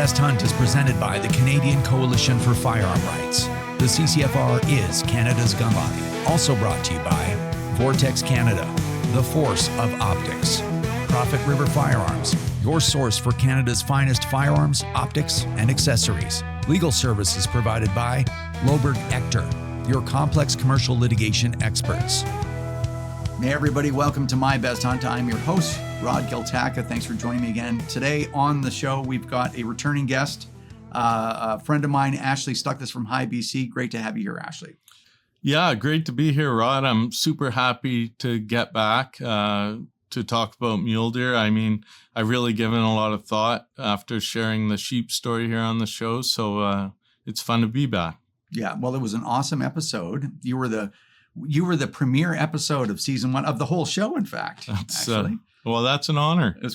Best Hunt is presented by the Canadian Coalition for Firearm Rights. The CCFR is Canada's gun lobby. Also brought to you by Vortex Canada, the force of optics. Prophet River Firearms, your source for Canada's finest firearms, optics, and accessories. Legal services provided by Loberg Ector, your complex commercial litigation experts. Hey everybody, welcome to My Best Hunt. I'm your host, Rod Giltaka. Thanks for joining me again. Today on the show, we've got a returning guest, a friend of mine, Ashley Stuckless from High BC. Great to have you here, Ashley. Yeah, great to be here, Rod. I'm super happy to get back to talk about Mule Deer. I mean, I've really given a lot of thought after sharing the sheep story here on the show, so it's fun to be back. Yeah, well, it was an awesome episode. You were the premiere episode of season 1 of the whole show, in fact. Actually. Well, that's an honor. I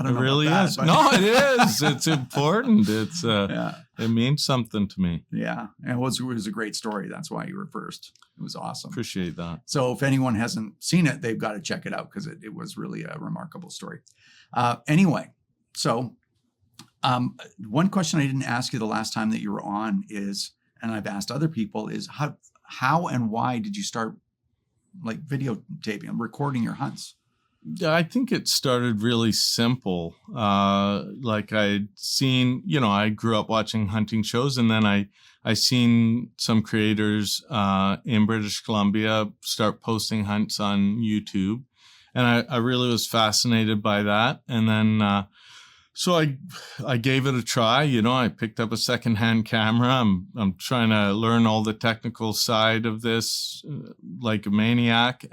don't know really about is. That, no, it is. It's important. It's It means something to me. Yeah, and it was a great story. That's why you were first. It was awesome. Appreciate that. So if anyone hasn't seen it, they've got to check it out because it was really a remarkable story. Anyway, so one question I didn't ask you the last time that you were on is, and I've asked other people, is how and why did you start like videotaping and recording your hunts? Yeah, I think it started really simple. Like I'd seen, I grew up watching hunting shows, and then I seen some creators in British Columbia start posting hunts on YouTube, and I really was fascinated by that. And then so I gave it a try. I picked up a secondhand camera. I'm trying to learn all the technical side of this like a maniac,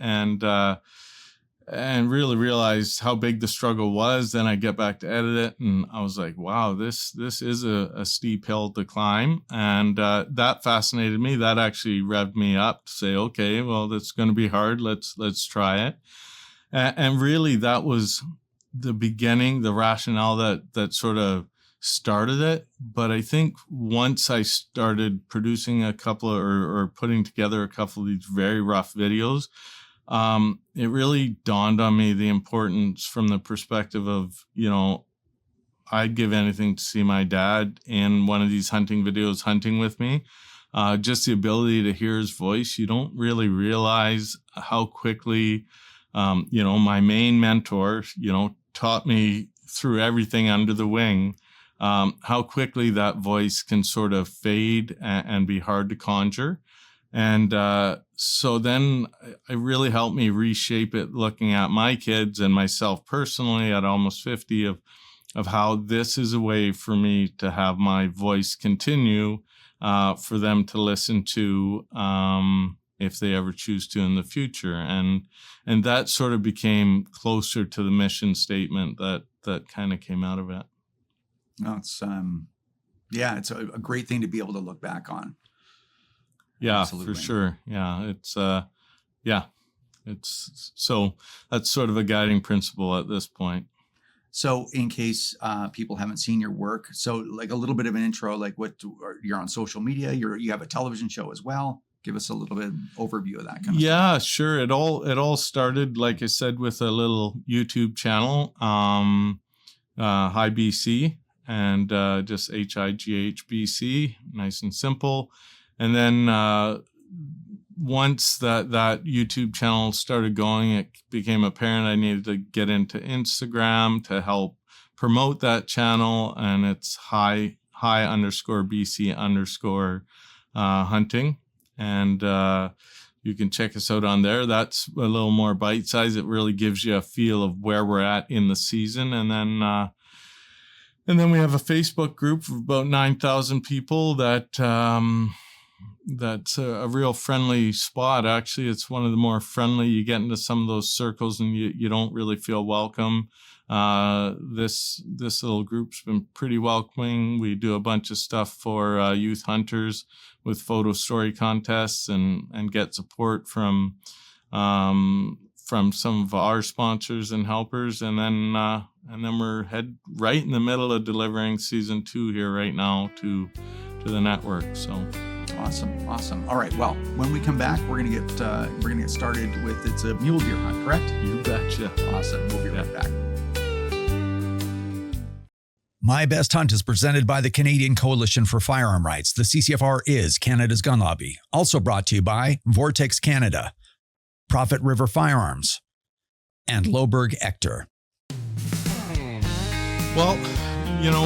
and really realized how big the struggle was. Then I get back to edit it, and I was like, wow, this is a steep hill to climb. And that fascinated me. That actually revved me up to say, okay, well, that's going to be hard. Let's try it. And really that was the beginning, the rationale that sort of started it. But I think once I started producing a couple or putting together a couple of these very rough videos, it really dawned on me the importance from the perspective of, I'd give anything to see my dad in one of these hunting videos hunting with me. Just the ability to hear his voice. You don't really realize how quickly, my main mentor, taught me through everything under the wing, how quickly that voice can sort of fade and be hard to conjure. And so then it really helped me reshape it, looking at my kids and myself personally at almost 50 of how this is a way for me to have my voice continue for them to listen to if they ever choose to in the future. And that sort of became closer to the mission statement that kind of came out of it. No, it's it's a great thing to be able to look back on. Yeah, Absolutely. For sure. Yeah, it's so that's sort of a guiding principle at this point. So in case people haven't seen your work, so like a little bit of an intro, like you're on social media, you have a television show as well. Give us a little bit of overview of that kind of stuff. Yeah, sure. It all started, like I said, with a little YouTube channel, High BC, and just HIGHBC, nice and simple. And then once that YouTube channel started going, it became apparent I needed to get into Instagram to help promote that channel. And it's high _BC hunting. And you can check us out on there. That's a little more bite size. It really gives you a feel of where we're at in the season. And then we have a Facebook group of about 9,000 people that's a real friendly spot. Actually, it's one of the more friendly. You get into some of those circles and you don't really feel welcome. This little group's been pretty welcoming. We do a bunch of stuff for youth hunters with photo story contests and get support from some of our sponsors and helpers. And then we're right in the middle of delivering season 2 here right now to the network. So awesome. All right. Well, when we come back, we're gonna get started with it's a mule deer hunt, correct? You betcha. Awesome. We'll be right back. My Best Hunt is presented by the Canadian Coalition for Firearm Rights. The CCFR is Canada's gun lobby. Also brought to you by Vortex Canada, Prophet River Firearms, and Loberg Ector. Well,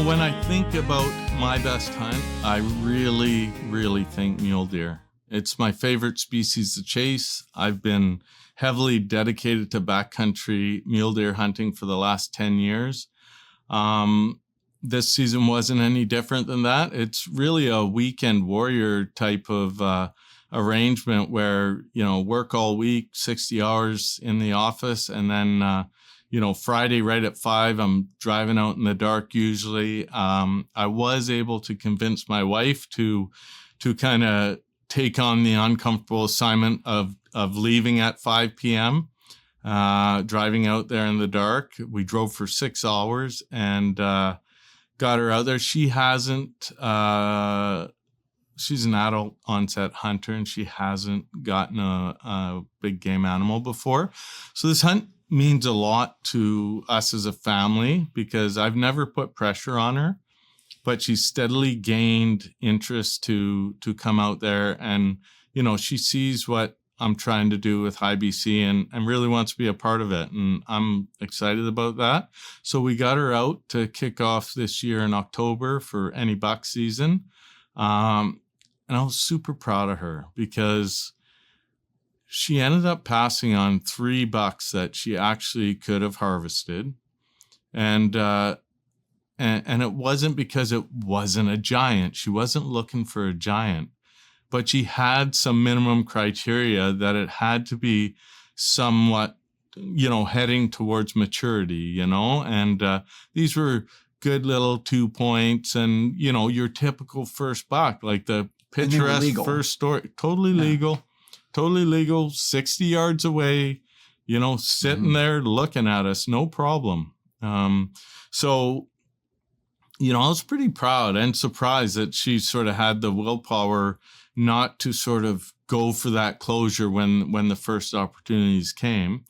when I think about my best hunt, I really, really think mule deer. It's my favorite species to chase. I've been heavily dedicated to backcountry mule deer hunting for the last 10 years. This season wasn't any different than that. It's really a weekend warrior type of arrangement where, work all week, 60 hours in the office. And then, Friday right at 5, I'm driving out in the dark usually. I was able to convince my wife to kind of take on the uncomfortable assignment of leaving at 5 p.m., driving out there in the dark. We drove for 6 hours and got her out there. She hasn't, she's an adult onset hunter and she hasn't gotten a big game animal before. So this hunt means a lot to us as a family because I've never put pressure on her, but she's steadily gained interest to come out there. And, she sees what I'm trying to do with High BC and really wants to be a part of it. And I'm excited about that. So we got her out to kick off this year in October for any buck season. And I was super proud of her because she ended up passing on 3 bucks that she actually could have harvested. And it wasn't because it wasn't a giant. She wasn't looking for a giant. But she had some minimum criteria that it had to be somewhat, heading towards maturity, and these were good little 2 points and, your typical first buck, like the picturesque first story, totally legal, 60 yards away, sitting there looking at us, no problem. So, I was pretty proud and surprised that she sort of had the willpower not to sort of go for that closure when the first opportunities came.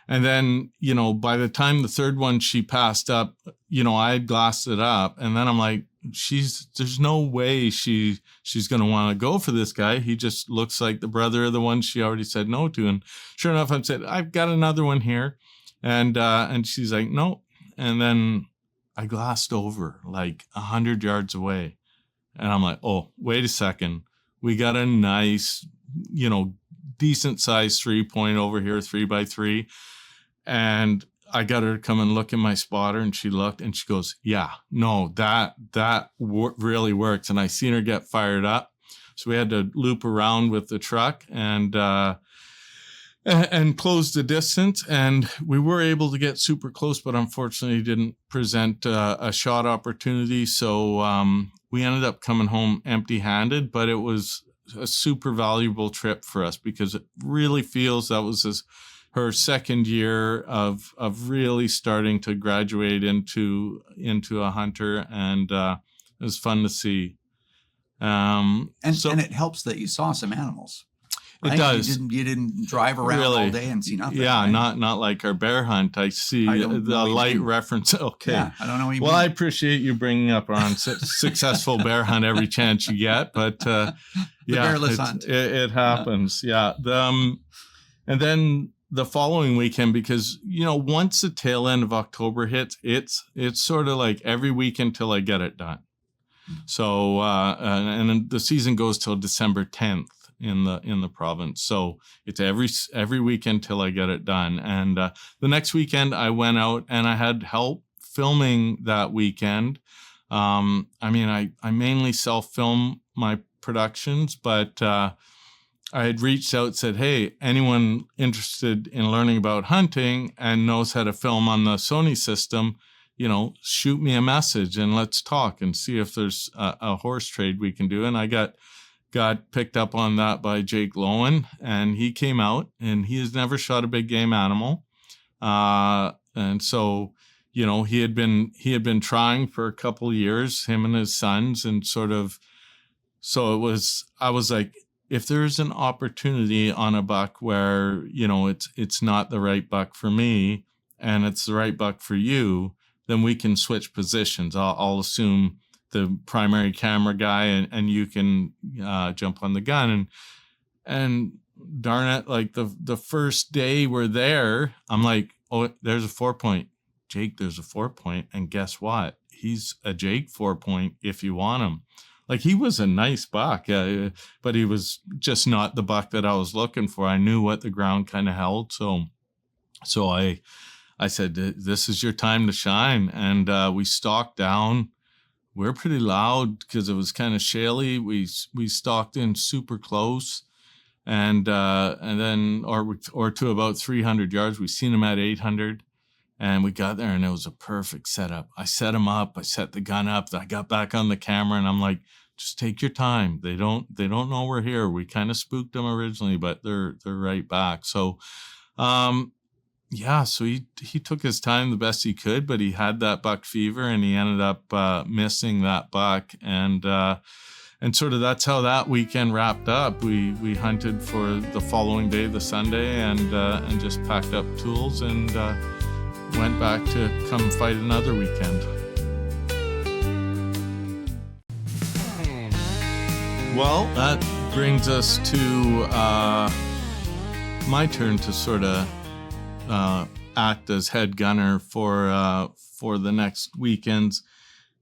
And then, by the time the third one she passed up, I had glassed it up. And then I'm like, there's no way she's going to want to go for this guy. He just looks like the brother of the one she already said no to. And sure enough, I said, I've got another one here. And she's like, no. And then I glassed over like 100 yards away. And I'm like, oh, wait a second. We got a nice, decent sized 3-point over here, 3x3. And I got her to come and look at my spotter and she looked and she goes, yeah, no, that really works. And I seen her get fired up. So we had to loop around with the truck and close the distance. And we were able to get super close, but unfortunately didn't present a shot opportunity. So we ended up coming home empty-handed, but it was a super valuable trip for us because it really feels that was her second year of really starting to graduate into a hunter, and it was fun to see. And it helps that you saw some animals. Right? It does. You didn't drive around all day and see nothing. Yeah, right? not like our bear hunt. I see the light reference. Okay. Yeah, I don't know what you mean. Well, I appreciate you bringing up our successful bear hunt every chance you get, but the bearless hunt. It happens. Yeah. And then the following weekend, because once the tail end of October hits, it's sort of like every weekend till I get it done. So and the season goes till December 10th. In the province. So it's every weekend till I get it done. And the next weekend I went out and I had help filming that weekend. I mainly self-film my productions, but I had reached out, said, hey, anyone interested in learning about hunting and knows how to film on the Sony system, shoot me a message and let's talk and see if there's a horse trade we can do. And I got picked up on that by Jake Lowen, and he came out and he has never shot a big game animal. And so, he had been trying for a couple of years, him and his sons, and I was like, if there's an opportunity on a buck where, it's not the right buck for me and it's the right buck for you, then we can switch positions. I'll assume the primary camera guy, and you can jump on the gun. And darn it, like the first day we're there, I'm like, oh, there's a 4-point. Jake, there's a 4-point. And guess what? He's a Jake 4-point if you want him. Like, he was a nice buck, but he was just not the buck that I was looking for. I knew what the ground kind of held. So I said, this is your time to shine. And we stalked down. We're pretty loud because it was kind of shaly. We stalked in super close. And then or to about 300 yards. We seen him at 800. And we got there, and it was a perfect setup. I set him up. I set the gun up. I got back on the camera, and I'm like, just take your time. They don't know we're here. We kind of spooked them originally, but they're right back. So, so he took his time the best he could, but he had that buck fever, and he ended up missing that buck. And sort of that's how that weekend wrapped up. We hunted for the following day, the Sunday, and just packed up tools and went back to come fight another weekend. Well, that brings us to my turn to sort of act as head gunner for the next weekends.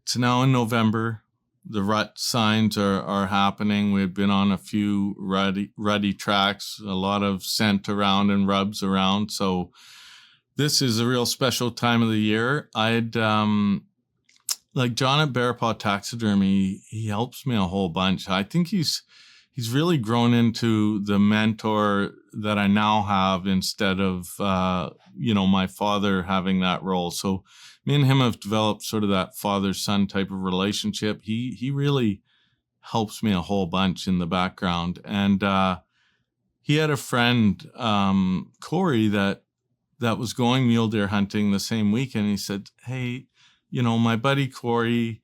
It's now in November. The rut signs are happening. We've been on a few ruddy tracks, a lot of scent around and rubs around. So this is a real special time of the year. I'd like John at Bearpaw Taxidermy. He helps me a whole bunch. I think he's really grown into the mentor that I now have instead of my father having that role. So me and him have developed sort of that father-son type of relationship. He really helps me a whole bunch in the background. And he had a friend, Corey, that was going mule deer hunting the same weekend. He said, hey, my buddy Corey,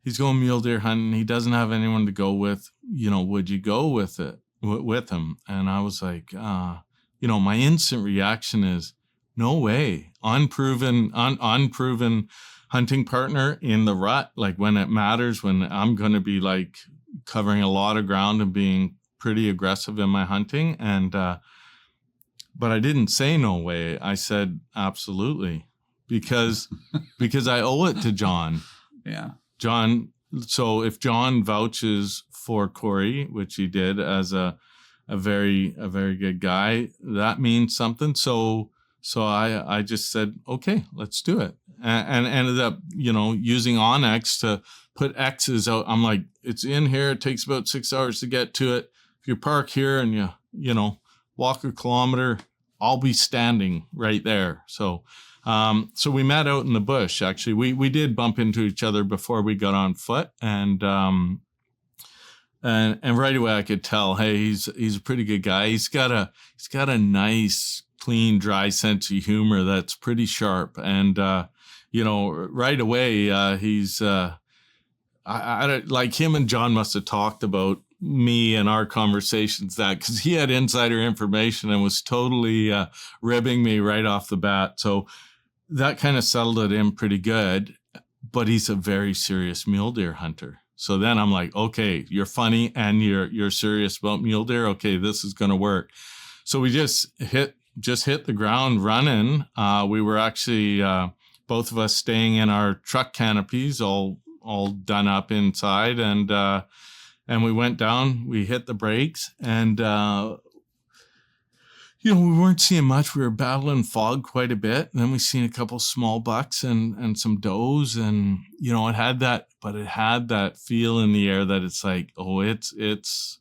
he's going mule deer hunting. He doesn't have anyone to go with. Would you go with him? And I was like, my instant reaction is, no way. Unproven hunting partner in the rut, like when it matters, when I'm going to be like covering a lot of ground and being pretty aggressive in my hunting. And, but I didn't say no way. I said, absolutely, because I owe it to John. Yeah. John. So if John vouches for Corey, which he did as a very good guy, that means something. So I just said, okay, let's do it. And ended up, using Onyx to put X's out. I'm like, it's in here. It takes about 6 hours to get to it. If you park here and you walk a kilometer, I'll be standing right there. So we met out in the bush. Actually, we did bump into each other before we got on foot. And right away I could tell, hey, he's a pretty good guy. He's got a nice, clean, dry sense of humor that's pretty sharp. And, right away, he's, I like him and John must have talked about me and our conversations because he had insider information and was totally ribbing me right off the bat. So that kind of settled it in pretty good, but he's a very serious mule deer hunter. So then I'm like, okay, you're funny and you're serious about mule deer. Okay, this is going to work. So we just hit the ground running. We were actually both of us staying in our truck canopies, all done up inside, and we went down. We hit the brakes, and we weren't seeing much. We were battling fog quite a bit. And then we seen a couple small bucks and some does, and it had that feel in the air that it's like, oh, it's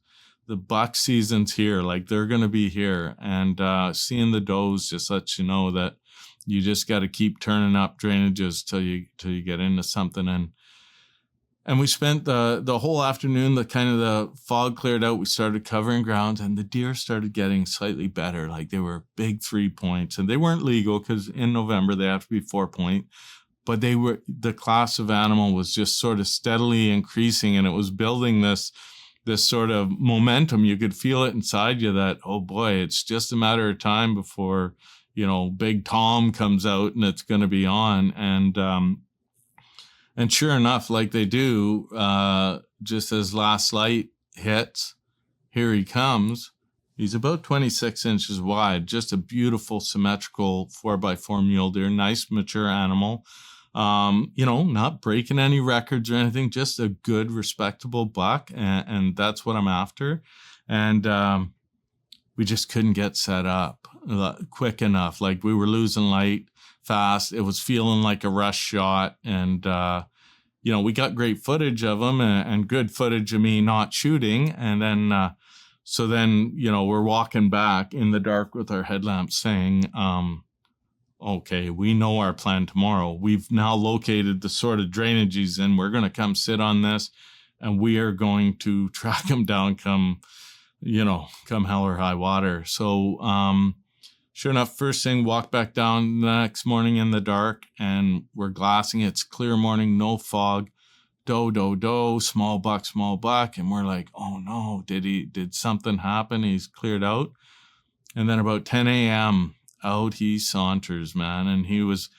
the buck season's here. Like they're gonna be here, and seeing the does just lets you know that you just got to keep turning up drainages till you get into something. And we spent the whole afternoon, the fog cleared out. We started covering ground, and the deer started getting slightly better. Like they were big 3 points, and they weren't legal because in November they have to be 4 point. But the class of animal was just sort of steadily increasing, and it was building this sort of momentum. You could feel it inside you that, oh boy, it's just a matter of time before, Big Tom comes out and it's going to be on. And sure enough, like they do, just as last light hits, here he comes. He's about 26 inches wide, just a beautiful symmetrical 4x4 mule deer, nice mature animal. Not breaking any records or anything, just a good, respectable buck. And that's what I'm after. And we just couldn't get set up quick enough. Like we were losing light fast. It was feeling like a rush shot. And, we got great footage of him and good footage of me not shooting. And then, we're walking back in the dark with our headlamps saying, okay, we know our plan tomorrow. We've now located the sort of drainage he's in. We're going to come sit on this and we are going to track him down come hell or high water. So, sure enough, first thing, walk back down the next morning in the dark and we're glassing. It's clear morning, no fog, doe, small buck. And we're like, oh no, did something happen? He's cleared out. And then about 10 a.m., out he saunters, man. And he was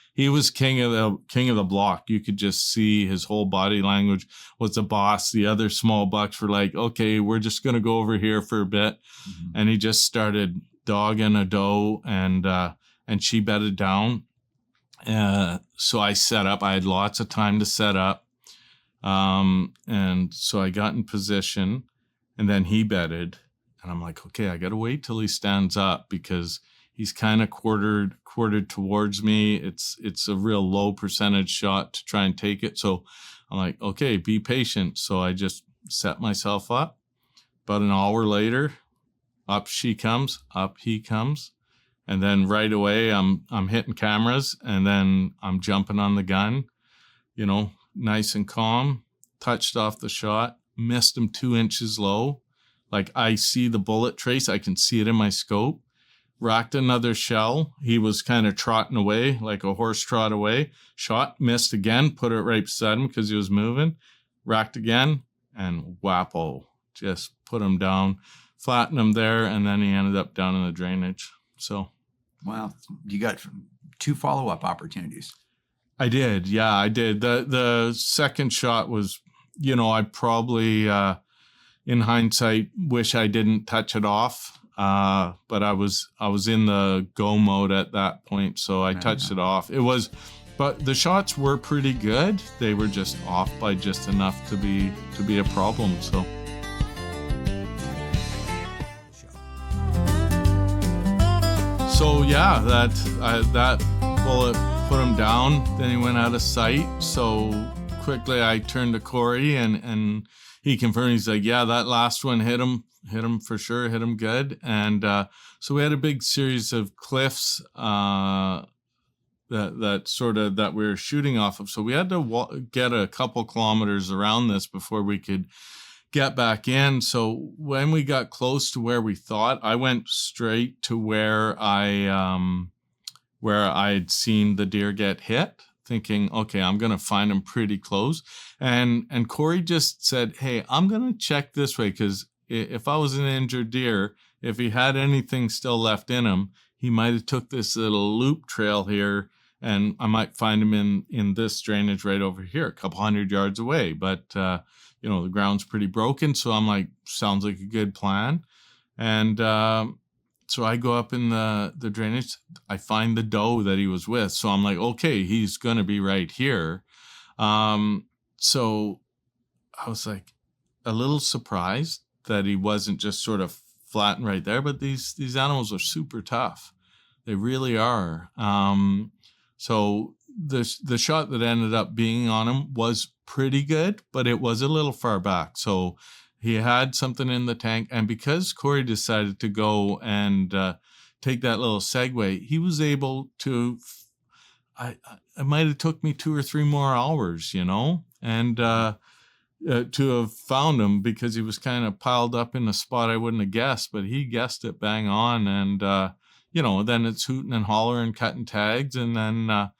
king of the block. You could just see his whole body language was the boss. The other small bucks were like, okay, we're just going to go over here for a bit. Mm-hmm. And he just started dogging a doe and she bedded down. So I set up. I had lots of time to set up. And so I got in position and then he bedded and I'm like, okay, I got to wait till he stands up because he's kind of quartered towards me. It's a real low percentage shot to try and take it. So I'm like, okay, be patient. So I just set myself up. About an hour later, up she comes, up he comes. And then right away I'm hitting cameras and then I'm jumping on the gun, nice and calm, touched off the shot, missed him 2 inches low. Like I see the bullet trace. I can see it in my scope. Racked another shell. He was kind of trotting away, like a horse trot away. Shot, missed again, put it right beside him because he was moving. Racked again, and whappo, just put him down, flattened him there, and then he ended up down in the drainage. So, wow, you got 2 follow-up opportunities. I did, yeah, I did. The second shot was, I probably, in hindsight, wish I didn't touch it off. But I was in the go mode at that point, so I touched it off. But the shots were pretty good. They were just off by just enough to be a problem. So. So yeah, that bullet put him down. Then he went out of sight. So quickly I turned to Corey and he confirmed. He's like, yeah, that last one hit him for sure, hit him good. And so we had a big series of cliffs that we were shooting off of. So we had to get a couple kilometers around this before we could get back in. So when we got close to where we thought, I went straight to where I'd seen the deer get hit, thinking, okay, I'm going to find him pretty close. And Corey just said, hey, I'm going to check this way because if I was an injured deer, if he had anything still left in him, he might have took this little loop trail here and I might find him in this drainage right over here, a couple 100 yards away. But, the ground's pretty broken. So I'm like, sounds like a good plan. And so I go up in the drainage. I find the doe that he was with. So I'm like, okay, he's going to be right here. So I was like a little surprised that he wasn't just sort of flattened right there. But these animals are super tough. They really are. So the shot that ended up being on him was pretty good, but it was a little far back. So he had something in the tank. And because Corey decided to go and take that little segue, he was able to, it might have took me 2 or 3 more hours, and to have found him because he was kind of piled up in a spot I wouldn't have guessed, but he guessed it bang on. And, then it's hooting and hollering, cutting tags. And then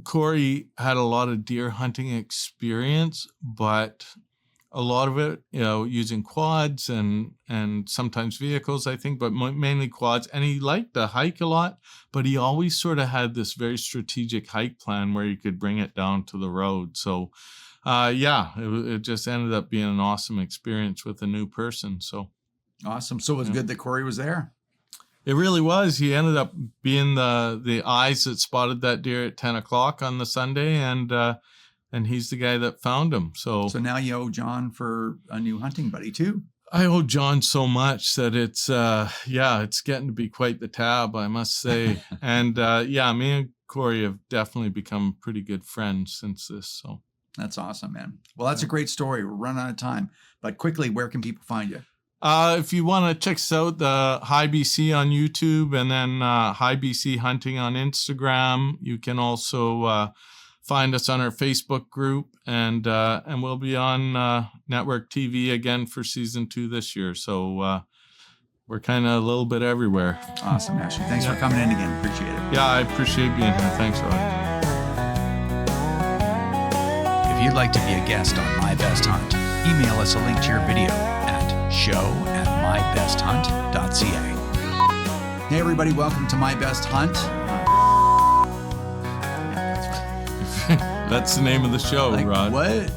Corey had a lot of deer hunting experience, but a lot of it, using quads and sometimes vehicles, I think, but mainly quads. And he liked to hike a lot, but he always sort of had this very strategic hike plan where you could bring it down to the road. So, it just ended up being an awesome experience with a new person. So awesome. So it was good that Corey was there. It really was. He ended up being the eyes that spotted that deer at 10 o'clock on the Sunday, and he's the guy that found him. So now you owe John for a new hunting buddy too. I owe John so much that it's getting to be quite the tab, I must say. And me and Corey have definitely become pretty good friends since this. So that's awesome, man. Well, that's a great story. We're running out of time, but quickly, where can people find you? If you want to check us out, the High BC on YouTube, and then High BC Hunting on Instagram. You can also find us on our Facebook group, and we'll be on Network TV again for season 2 this year. So we're kind of a little bit everywhere. Awesome, Ashley. Thanks for coming in again. Appreciate it. Yeah, I appreciate being here. Thanks, Rod. If you'd like to be a guest on My Best Hunt, email us a link to your video at show@mybesthunt.ca. Hey everybody, welcome to My Best Hunt. That's the name of the show, Rod. What?